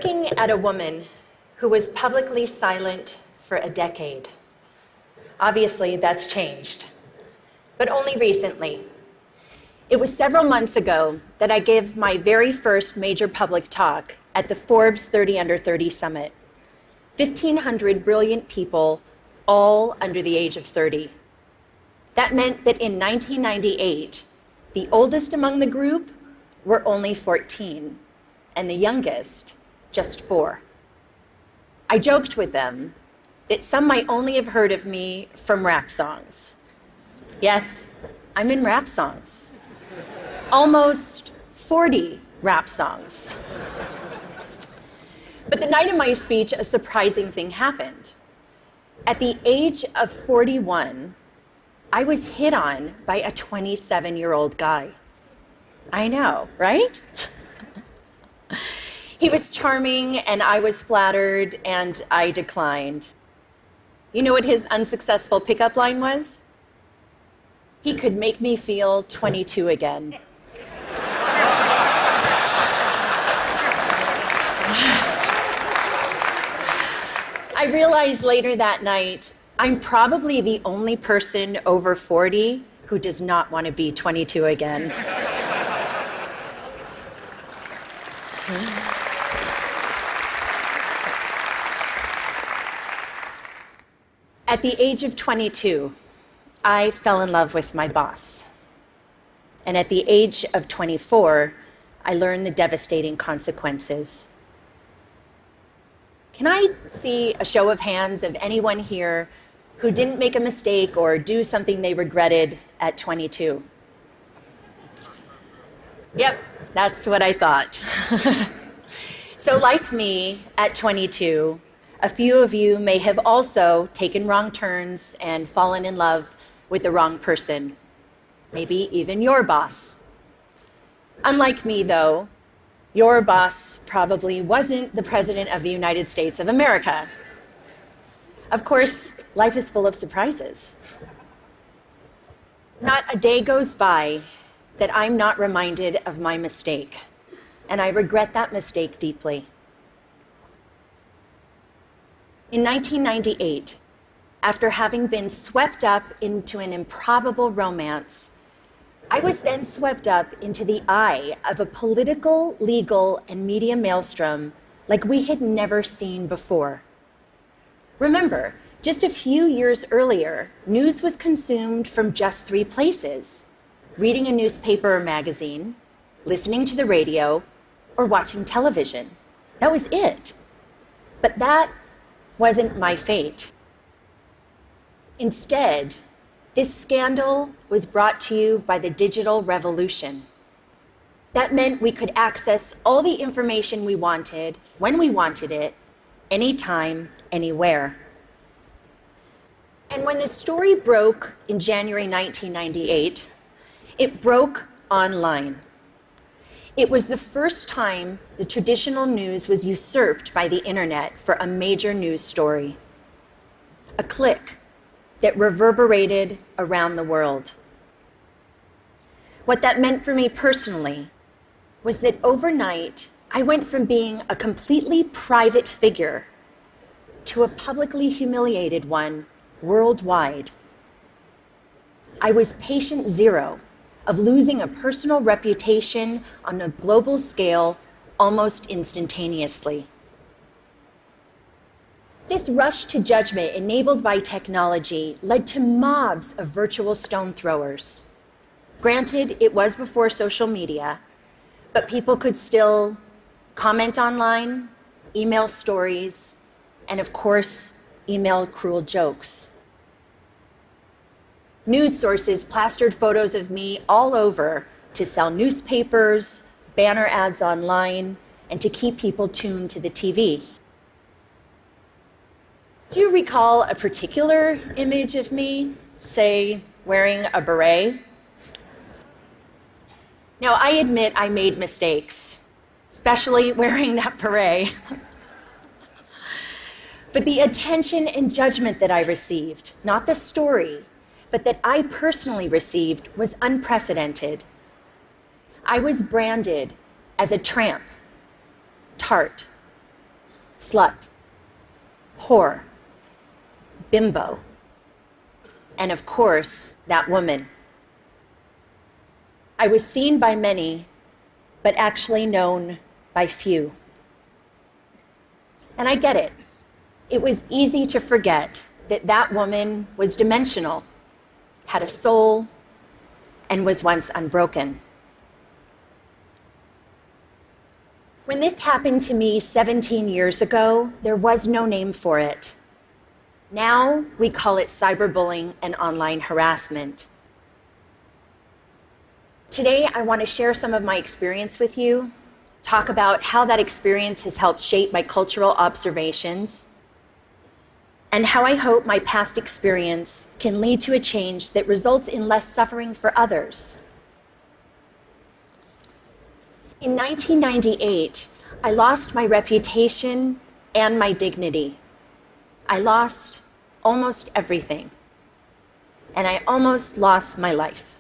looking at a woman who was publicly silent for a decade. Obviously, that's changed, but only recently. It was several months ago that I gave my very first major public talk at the Forbes 30 Under 30 Summit. 1,500 brilliant people, all under the age of 30. That meant that in 1998, the oldest among the group were only 14, and the youngest, just 4. I joked with them that some might only have heard of me from rap songs. Yes, I'm in rap songs. Almost 40 rap songs. But the night of my speech, a surprising thing happened. At the age of 41, I was hit on by a 27-year-old guy. I know, right? He was charming, and I was flattered, and I declined. You know what his unsuccessful pickup line was? He could make me feel 22 again. I realized later that night, I'm probably the only person over 40 who does not want to be 22 again. At the age of 22, I fell in love with my boss. And at the age of 24, I learned the devastating consequences. Can I see a show of hands of anyone here who didn't make a mistake or do something they regretted at 22? Yep, that's what I thought. So like me, at 22, a few of you may have also taken wrong turns and fallen in love with the wrong person, maybe even your boss. Unlike me, though, your boss probably wasn't the President of the United States of America. Of course, life is full of surprises. Not a day goes by that I'm not reminded of my mistake, and I regret that mistake deeply. In 1998, after having been swept up into an improbable romance, I was then swept up into the eye of a political, legal, and media maelstrom like we had never seen before. Remember, just a few years earlier, news was consumed from just 3 places: reading a newspaper or magazine, listening to the radio, or watching television. That was it. But that wasn't my fate. Instead, this scandal was brought to you by the digital revolution. That meant we could access all the information we wanted, when we wanted it, anytime, anywhere. And when the story broke in January 1998, it broke online. It was the first time the traditional news was usurped by the internet for a major news story. A click that reverberated around the world. What that meant for me personally was that overnight, I went from being a completely private figure to a publicly humiliated one worldwide. I was patient zero of losing a personal reputation on a global scale almost instantaneously. This rush to judgment enabled by technology led to mobs of virtual stone throwers. Granted, it was before social media, but people could still comment online, email stories, and of course, email cruel jokes. News sources plastered photos of me all over to sell newspapers, banner ads online, and to keep people tuned to the TV. Do you recall a particular image of me, say, wearing a beret? Now, I admit I made mistakes, especially wearing that beret. But the attention and judgment that I received, not the story, but that I personally received, was unprecedented. I was branded as a tramp, tart, slut, whore, bimbo, and of course, that woman. I was seen by many, but actually known by few. And I get it. It was easy to forget that that woman was dimensional, had a soul, and was once unbroken. When this happened to me 17 years ago, there was no name for it. Now we call it cyberbullying and online harassment. Today, I want to share some of my experience with you, talk about how that experience has helped shape my cultural observations, and how I hope my past experience can lead to a change that results in less suffering for others. In 1998, I lost my reputation and my dignity. I lost almost everything, and I almost lost my life.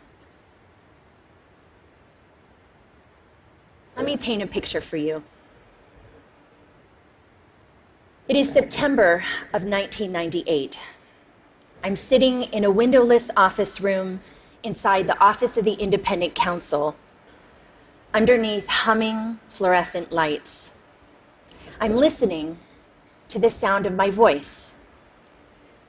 Let me paint a picture for you. It is September of 1998. I'm sitting in a windowless office room inside the office of the Independent Counsel, underneath humming fluorescent lights. I'm listening to the sound of my voice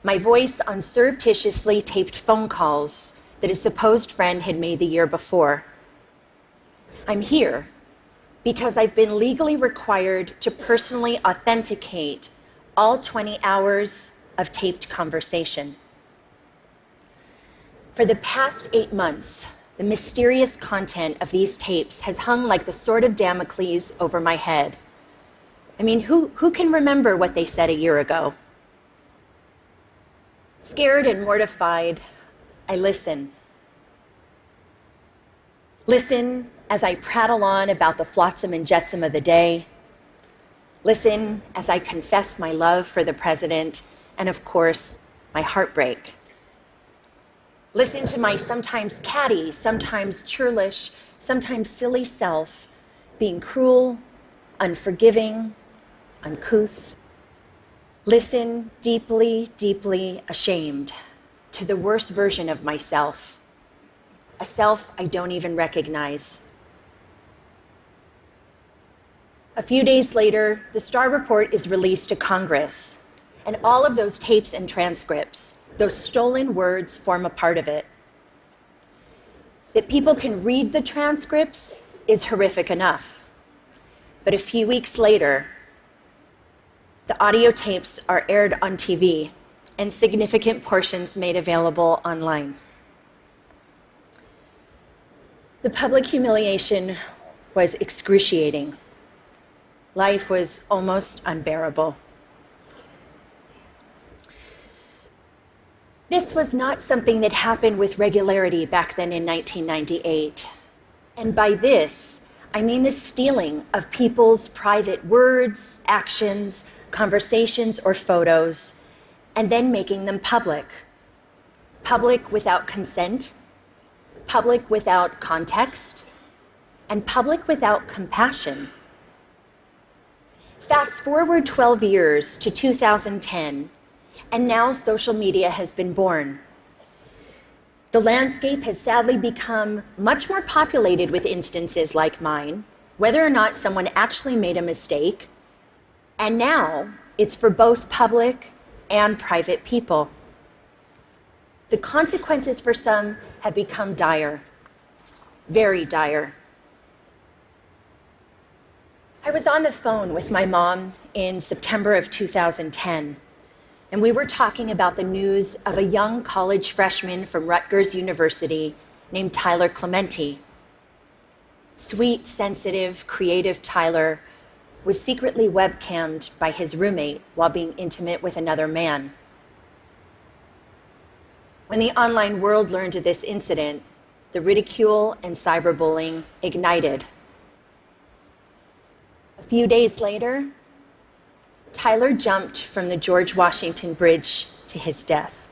on surreptitiously taped phone calls that a supposed friend had made the year before. I'm here because I've been legally required to personally authenticate all 20 hours of taped conversation. For the past 8 months, the mysterious content of these tapes has hung like the sword of Damocles over my head. I mean, who can remember what they said a year ago? Scared and mortified, I listen. Listen as I prattle on about the flotsam and jetsam of the day. Listen as I confess my love for the president and, of course, my heartbreak. Listen to my sometimes catty, sometimes churlish, sometimes silly self being cruel, unforgiving, uncouth. Listen deeply, deeply ashamed to the worst version of myself, a self I don't even recognize. A few days later, the Starr Report is released to Congress, and all of those tapes and transcripts, those stolen words, form a part of it. That people can read the transcripts is horrific enough. But a few weeks later, the audio tapes are aired on TV and significant portions made available online. The public humiliation was excruciating. Life was almost unbearable. This was not something that happened with regularity back then in 1998. And by this, I mean the stealing of people's private words, actions, conversations, or photos, and then making them public. Public without consent, public without context, and public without compassion. Fast forward 12 years to 2010, and now social media has been born. The landscape has sadly become much more populated with instances like mine, whether or not someone actually made a mistake, and now it's for both public and private people. The consequences for some have become dire, very dire. I was on the phone with my mom in September of 2010, and we were talking about the news of a young college freshman from Rutgers University named Tyler Clementi. Sweet, sensitive, creative Tyler was secretly webcammed by his roommate while being intimate with another man. When the online world learned of this incident, the ridicule and cyberbullying ignited. A few days later, Tyler jumped from the George Washington Bridge to his death.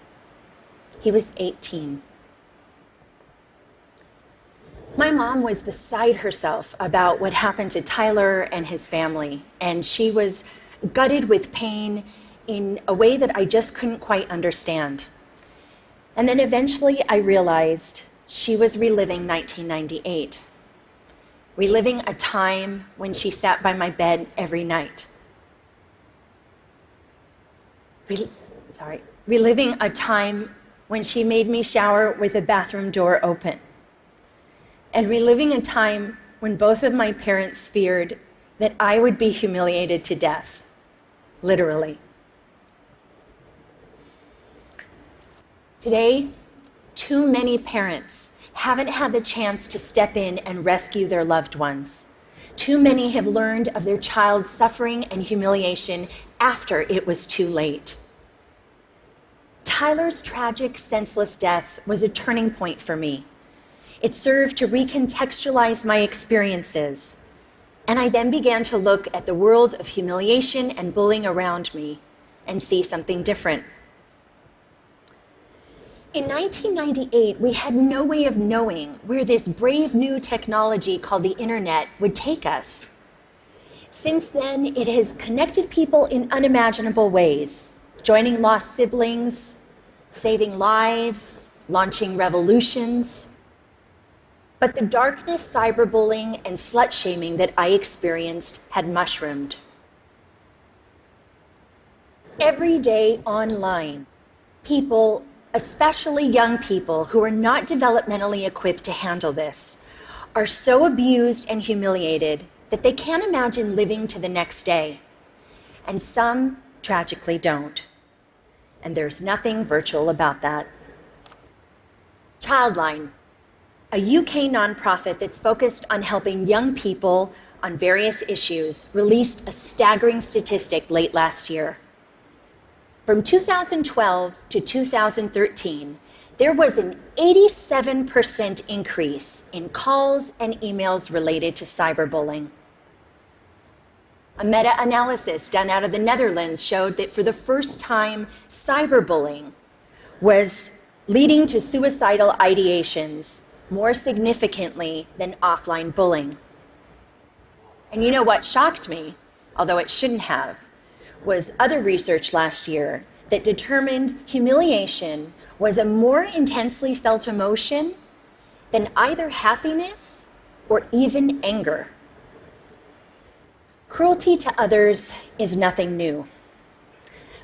He was 18. My mom was beside herself about what happened to Tyler and his family, and she was gutted with pain in a way that I just couldn't quite understand. And then eventually I realized she was reliving 1998, reliving a time when she sat by my bed every night. Reliving a time when she made me shower with the bathroom door open. And reliving a time when both of my parents feared that I would be humiliated to death, literally. Today, too many parents haven't had the chance to step in and rescue their loved ones. Too many have learned of their child's suffering and humiliation after it was too late. Tyler's tragic, senseless death was a turning point for me. It served to recontextualize my experiences, and I then began to look at the world of humiliation and bullying around me and see something different. In 1998, we had no way of knowing where this brave new technology called the internet would take us. Since then, it has connected people in unimaginable ways, joining lost siblings, saving lives, launching revolutions. But the darkness, cyberbullying, and slut-shaming that I experienced had mushroomed. Every day online, people, especially young people who are not developmentally equipped to handle this, are so abused and humiliated that they can't imagine living to the next day. And some, tragically, don't. And there's nothing virtual about that. Childline, a UK nonprofit that's focused on helping young people on various issues, released a staggering statistic late last year. From 2012 to 2013, there was an 87% increase in calls and emails related to cyberbullying. A meta-analysis done out of the Netherlands showed that for the first time, cyberbullying was leading to suicidal ideations more significantly than offline bullying. And you know what shocked me, although it shouldn't have, was other research last year that determined humiliation was a more intensely felt emotion than either happiness or even anger. Cruelty to others is nothing new.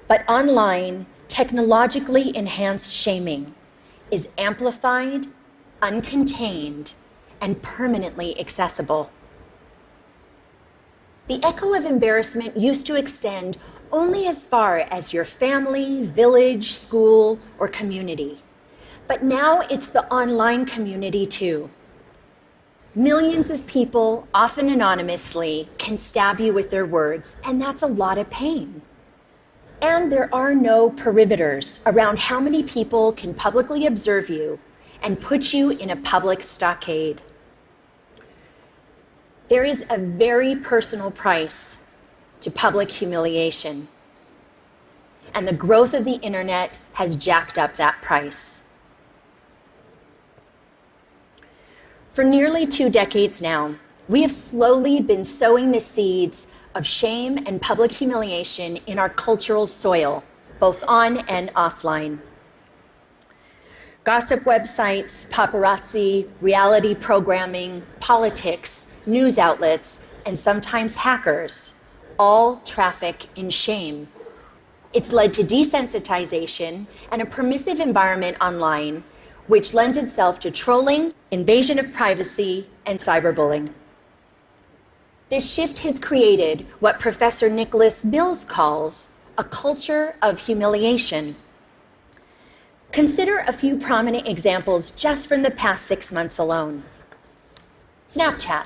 But online, technologically enhanced shaming is amplified, uncontained, and permanently accessible. The echo of embarrassment used to extend only as far as your family, village, school, or community. But now it's the online community too. Millions of people, often anonymously, can stab you with their words, and that's a lot of pain. And there are no perimeters around how many people can publicly observe you and put you in a public stockade. There is a very personal price to public humiliation, and the growth of the internet has jacked up that price. For nearly 2 decades now, we have slowly been sowing the seeds of shame and public humiliation in our cultural soil, both on and offline. Gossip websites, paparazzi, reality programming, politics, news outlets, and sometimes hackers all traffic in shame. It's led to desensitization and a permissive environment online, which lends itself to trolling, invasion of privacy, and cyberbullying. This shift has created what Professor Nicholas Mills calls a culture of humiliation. Consider a few prominent examples just from the past 6 months alone. Snapchat,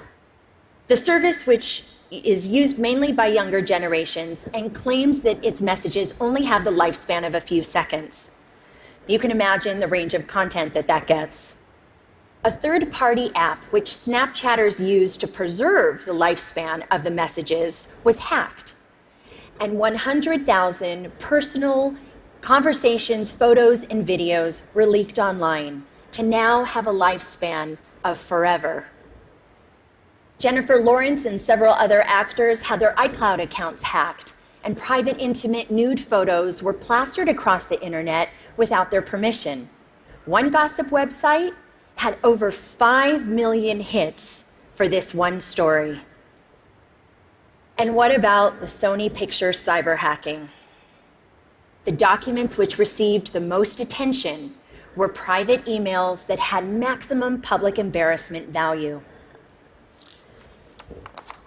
the service which is used mainly by younger generations and claims that its messages only have the lifespan of a few seconds. You can imagine the range of content that gets. A third-party app which Snapchatters use to preserve the lifespan of the messages was hacked, and 100,000 personal conversations, photos, and videos were leaked online to now have a lifespan of forever. Jennifer Lawrence and several other actors had their iCloud accounts hacked and private intimate nude photos were plastered across the internet without their permission. One gossip website had over 5 million hits for this one story. And what about the Sony Pictures cyber hacking? The documents which received the most attention were private emails that had maximum public embarrassment value.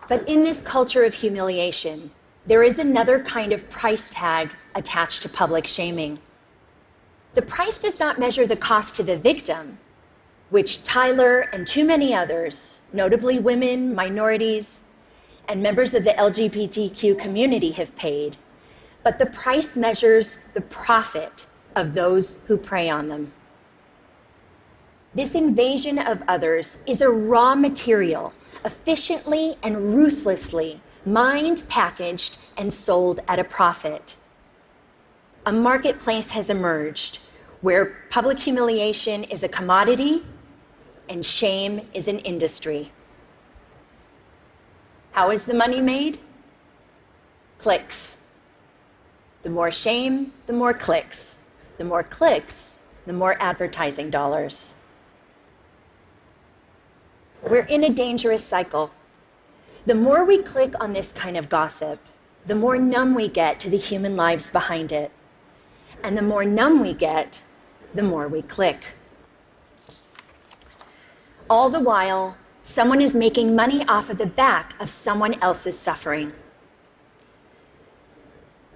But in this culture of humiliation, there is another kind of price tag attached to public shaming. The price does not measure the cost to the victim, which Tyler and too many others, notably women, minorities, and members of the LGBTQ community have paid, but the price measures the profit of those who prey on them. This invasion of others is a raw material, efficiently and ruthlessly mined, packaged, and sold at a profit. A marketplace has emerged where public humiliation is a commodity and shame is an industry. How is the money made? Clicks. The more shame, the more clicks. The more clicks, the more advertising dollars. We're in a dangerous cycle. The more we click on this kind of gossip, the more numb we get to the human lives behind it. And the more numb we get, the more we click. All the while, someone is making money off of the back of someone else's suffering.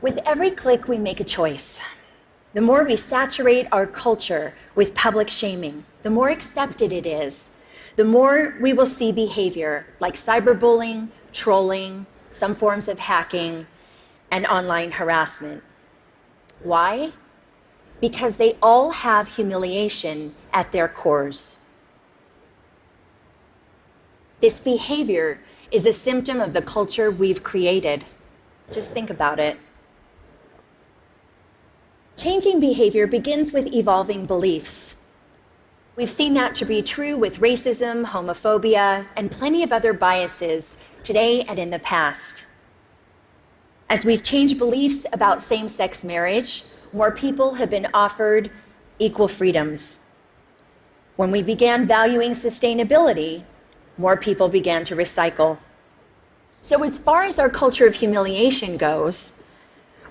With every click, we make a choice. The more we saturate our culture with public shaming, the more accepted it is, the more we will see behavior like cyberbullying, trolling, some forms of hacking, and online harassment. Why? Because they all have humiliation at their cores. This behavior is a symptom of the culture we've created. Just think about it. Changing behavior begins with evolving beliefs. We've seen that to be true with racism, homophobia, and plenty of other biases today and in the past. As we've changed beliefs about same-sex marriage, more people have been offered equal freedoms. When we began valuing sustainability, more people began to recycle. So as far as our culture of humiliation goes,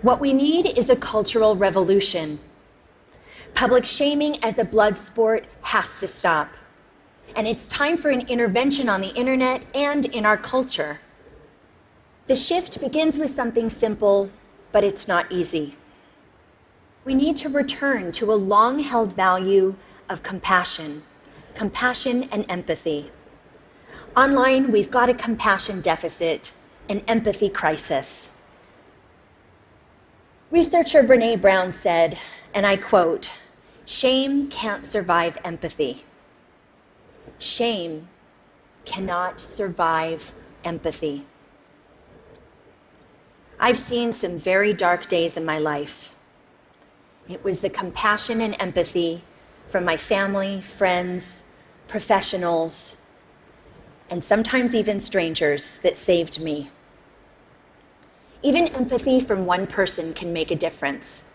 what we need is a cultural revolution. Public shaming as a blood sport has to stop. And it's time for an intervention on the internet and in our culture. The shift begins with something simple, but it's not easy. We need to return to a long-held value of compassion and empathy. Online, we've got a compassion deficit, an empathy crisis. Researcher Brené Brown said, and I quote, "Shame can't survive empathy. Shame cannot survive empathy." I've seen some very dark days in my life. It was the compassion and empathy from my family, friends, professionals, and sometimes even strangers that saved me. Even empathy from one person can make a difference.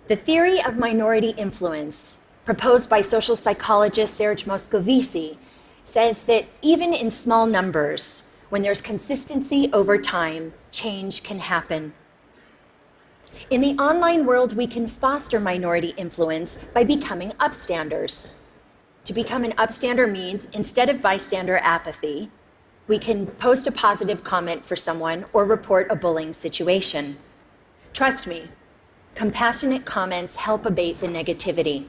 The theory of minority influence, proposed by social psychologist Serge Moscovici, says that even in small numbers, when there's consistency over time, change can happen. In the online world, we can foster minority influence by becoming upstanders. To become an upstander means, instead of bystander apathy, we can post a positive comment for someone or report a bullying situation. Trust me, compassionate comments help abate the negativity.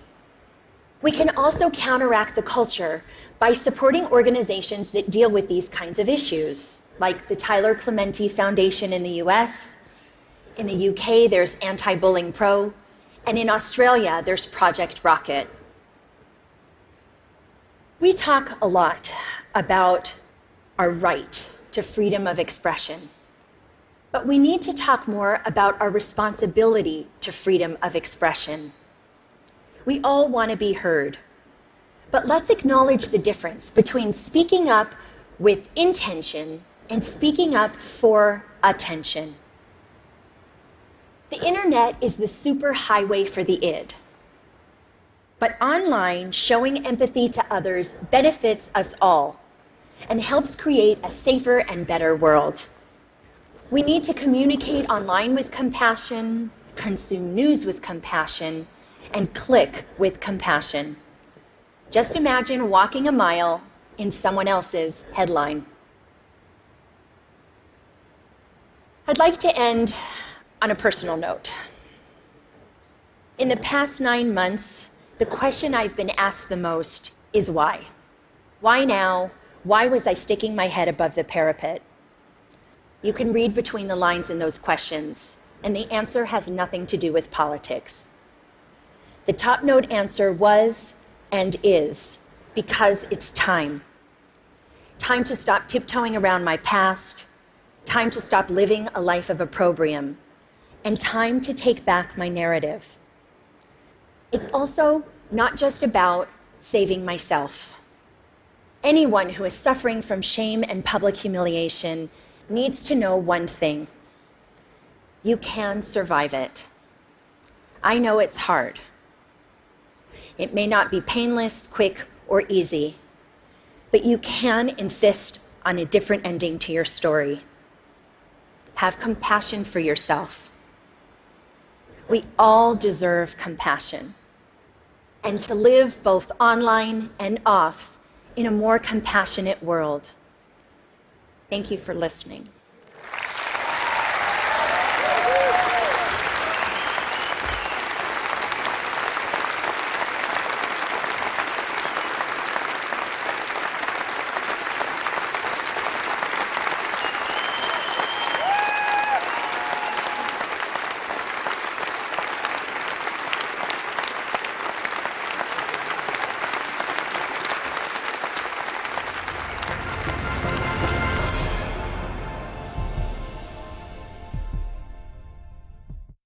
We can also counteract the culture by supporting organizations that deal with these kinds of issues, like the Tyler Clementi Foundation in the US. In the UK, there's Anti-Bullying Pro, and in Australia, there's Project Rocket. We talk a lot about our right to freedom of expression, but we need to talk more about our responsibility to freedom of expression. We all want to be heard, but let's acknowledge the difference between speaking up with intention and speaking up for attention. The internet is the superhighway for the id. But online, showing empathy to others benefits us all and helps create a safer and better world. We need to communicate online with compassion, consume news with compassion, and click with compassion. Just imagine walking a mile in someone else's headline. I'd like to end on a personal note. In the past 9 months, the question I've been asked the most is why? Why now? Why was I sticking my head above the parapet? You can read between the lines in those questions, and the answer has nothing to do with politics. The top note answer was and is because it's time. Time to stop tiptoeing around my past, time to stop living a life of opprobrium, and time to take back my narrative. It's also not just about saving myself. Anyone who is suffering from shame and public humiliation needs to know one thing. You can survive it. I know it's hard. It may not be painless, quick, or easy, but you can insist on a different ending to your story. Have compassion for yourself. We all deserve compassion, and to live both online and off in a more compassionate world. Thank you for listening.